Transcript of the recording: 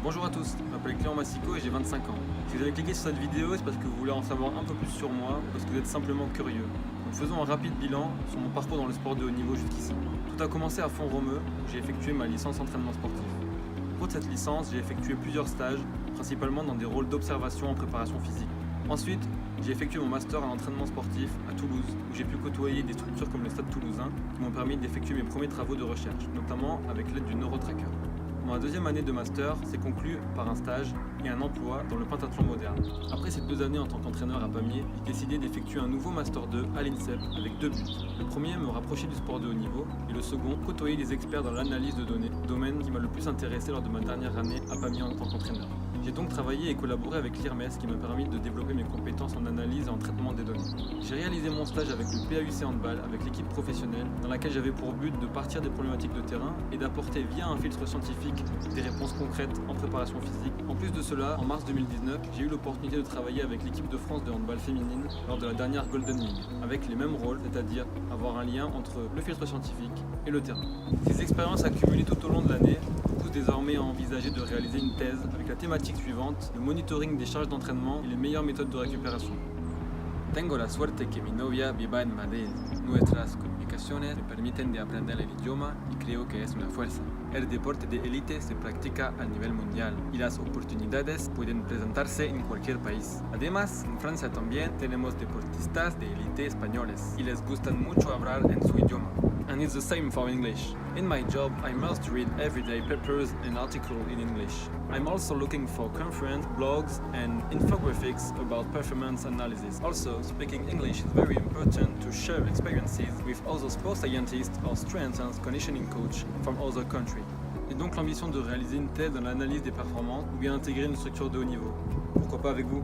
Bonjour à tous, je m'appelle Clément Massico et j'ai 25 ans. Si vous avez cliqué sur cette vidéo, c'est parce que vous voulez en savoir un peu plus sur moi ou parce que vous êtes simplement curieux. Donc faisons un rapide bilan sur mon parcours dans le sport de haut niveau jusqu'ici. Tout a commencé à Font-Romeu, où j'ai effectué ma licence entraînement sportif. Au cours de cette licence, j'ai effectué plusieurs stages, principalement dans des rôles d'observation en préparation physique. Ensuite, j'ai effectué mon master en entraînement sportif à Toulouse, où j'ai pu côtoyer des structures comme le Stade Toulousain, qui m'ont permis d'effectuer mes premiers travaux de recherche, notamment avec l'aide du neurotracker. Ma deuxième année de master s'est conclue par un stage et un emploi dans le pentathlon moderne. Après ces 2 années en tant qu'entraîneur à Pamiers, j'ai décidé d'effectuer un nouveau master 2 à l'INSEP avec 2 buts. Le premier, me rapprocher du sport de haut niveau, et le second, côtoyer des experts dans l'analyse de données, domaine qui m'a le plus intéressé lors de ma dernière année à Pamiers en tant qu'entraîneur. J'ai donc travaillé et collaboré avec l'IRMES qui m'a permis de développer mes compétences en analyse et en traitement des données. J'ai réalisé mon stage avec le PAUC Handball avec l'équipe professionnelle dans laquelle j'avais pour but de partir des problématiques de terrain et d'apporter via un filtre scientifique des réponses concrètes en préparation physique. En plus de cela, en mars 2019, j'ai eu l'opportunité de travailler avec l'équipe de France de handball féminine lors de la dernière Golden League, avec les mêmes rôles, c'est-à-dire avoir un lien entre le filtre scientifique et le terrain. Ces expériences accumulées tout au long de l'année poussent désormais à envisager de réaliser une thèse avec la thématique suivante, le monitoring des charges d'entraînement et les meilleures méthodes de récupération. Tengo la suerte que mi novia viva en Madrid. Nuestras comunicaciones me permiten de aprender el idioma y creo que es una fuerza. El deporte de élite se practica a nivel mundial y las oportunidades pueden presentarse en cualquier país. Además, en Francia también tenemos deportistas de élite españoles y les gustan mucho hablar en su idioma. And it's the same for English. In my job, I must read everyday papers and articles in English. I'm also looking for conference, blogs, and infographics about performance analysis. Also, speaking English is very important to share experiences with other sports scientists or strength and conditioning coach from other countries. J'ai donc l'ambition de réaliser une thèse dans l'analyse des performances ou bien intégrer une structure de haut niveau. Pourquoi pas avec vous?